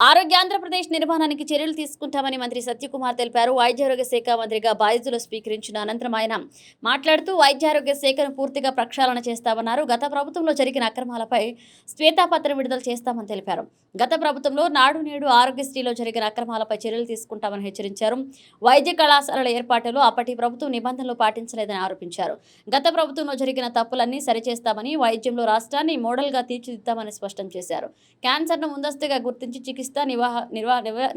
ఆరోగ్యాంధ్రప్రదేశ్ నిర్మాణానికి చర్యలు తీసుకుంటామని మంత్రి సత్యకుమార్ తెలిపారు. వైద్యారోగ్య శాఖ మంత్రిగా బాధ్యతలు స్వీకరించిన అనంతరం ఆయన మాట్లాడుతూ వైద్యారోగ్య శాఖను పూర్తిగా ప్రక్షాళన చేస్తామన్నారు. గత ప్రభుత్వంలో జరిగిన అక్రమాలపై శ్వేతాపత్రం విడుదల చేస్తామని తెలిపారు. గత ప్రభుత్వంలో నాడు నేడు ఆరోగ్యశ్రీలో జరిగిన అక్రమాలపై చర్యలు తీసుకుంటామని హెచ్చరించారు. వైద్య కళాశాలల ఏర్పాటులో అప్పటి ప్రభుత్వం నిబంధనలు పాటించలేదని ఆరోపించారు. గత ప్రభుత్వంలో జరిగిన తప్పులన్నీ సరిచేస్తామని, వైద్యంలో రాష్ట్రాన్ని మోడల్గా తీర్చిదిద్దామని స్పష్టం చేశారు. క్యాన్సర్ను ముందస్తుగా గుర్తించి చికిత్స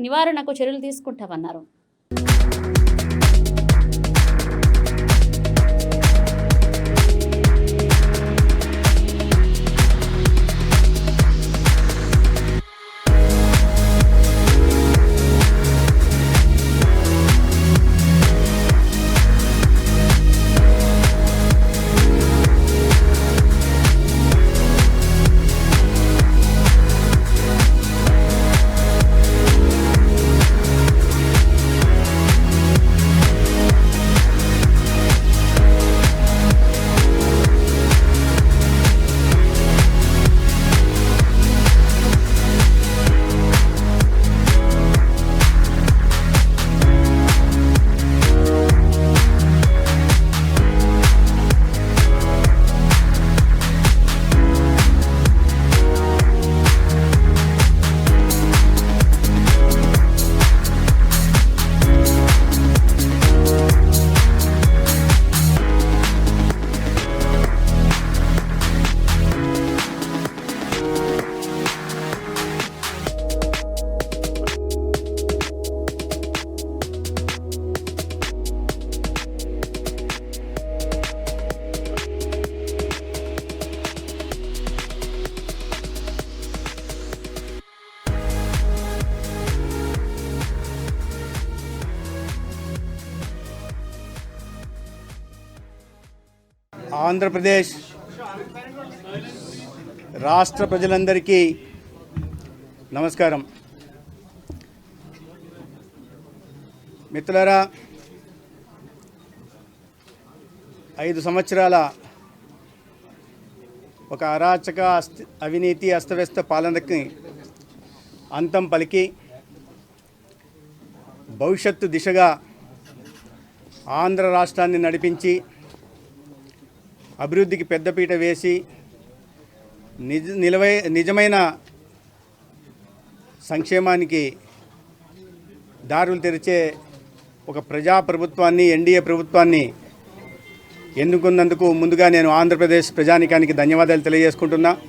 నివారణకు చర్యలు తీసుకుంటామన్నారు. ఆంధ్రప్రదేశ్ రాష్ట్ర ప్రజలందరికీ నమస్కారం. మిత్రులారా, 5 సంవత్సరాల ఒక అరాచక అవినీతి అస్తవ్యస్త పాలనకి అంతం పలికి భవిష్యత్తు దిశగా ఆంధ్ర రాష్ట్రాన్ని నడిపించి అభివృద్ధికి పెద్దపీట వేసి నిజమైన సంక్షేమానికి దారులు తెరిచే ఒక ప్రజాప్రభుత్వాన్ని, ఎన్డీఏ ప్రభుత్వాన్ని ఎన్నుకున్నందుకు ముందుగా నేను ఆంధ్రప్రదేశ్ ప్రజానీకానికి ధన్యవాదాలు తెలియజేసుకుంటున్నా.